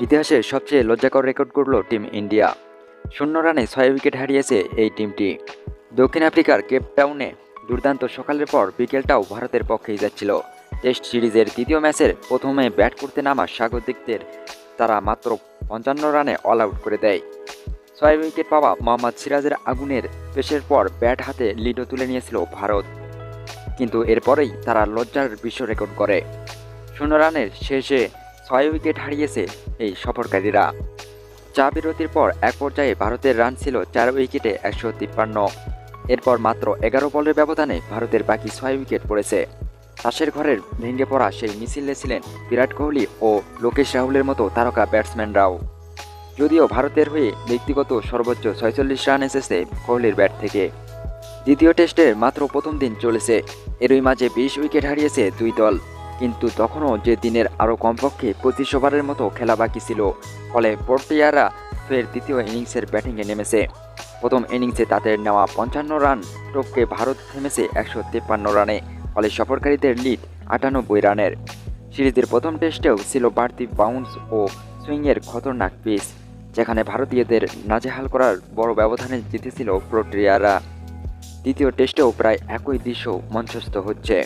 ইতিহাসের সবচেয়ে লজ্জাকর রেকর্ড করল টিম ইন্ডিয়া। 0 রানে 6 উইকেট হারিয়েছে এই টিমটি। দক্ষিণ আফ্রিকার কেপ টাউনে দুর্দান্ত সকালের পর বিকেলটাও ভারতের পক্ষেই যাচ্ছিল। টেস্ট সিরিজের দ্বিতীয় ম্যাচের প্রথমে ব্যাট করতে নামা স্বাগতিকদের তারা মাত্র 55 রানে অল আউট করে দেয়। 6 উইকেট পাওয়া মোহাম্মদ সিরাজের আগুনের পেসের পর ব্যাট হাতে লিডও তুলে নিয়েছিল ভারত, কিন্তু এরপরেই তারা লজ্জার বিশ্ব রেকর্ড করে। 0 রানের শেষে 6 উইকেট হারিয়েছে এই সফরকারীরা। চা বিরতির পর এক পর্যায়ে ভারতের রান ছিল 4 উইকেটে 153। এরপর মাত্র 11 বলের ব্যবধানে ভারতের বাকি 6 উইকেট পড়েছে। তাসের ঘরের ভেঙে পড়া সেই মিছিলে ছিলেন বিরাট কোহলি ও লোকেশ রাহুলের মতো তারকা ব্যাটসম্যানরাও। যদিও ভারতের হয়ে ব্যক্তিগত সর্বোচ্চ 46 রান এসেছে কোহলির ব্যাট থেকে। দ্বিতীয় টেস্টের মাত্র প্রথম দিন চলেছে, এরই মাঝে 20 উইকেট হারিয়েছে দুই দল। কিন্তু তখনও যে দিনের আরও কমপক্ষে 25 ওভারের মতো খেলা বাকি ছিল, ফলে প্রোটিয়ারা ফের দ্বিতীয় ইনিংসের ব্যাটিংয়ে নেমেছে। প্রথম ইনিংসে তাদের নেওয়া 55 রান টপকে ভারত থেমেছে 153 রানে, ফলে সফরকারীদের লিড 98 রানের। সিরিজের প্রথম টেস্টেও ছিল বাড়তি বাউন্স ও সুইংয়ের খতরনাক পিচ, যেখানে ভারতীয়দের নাজেহাল করার বড় ব্যবধানে জিতেছিল প্রোটিয়ারা। দ্বিতীয় টেস্টেও প্রায় একই দৃশ্য মঞ্চস্থ হচ্ছে।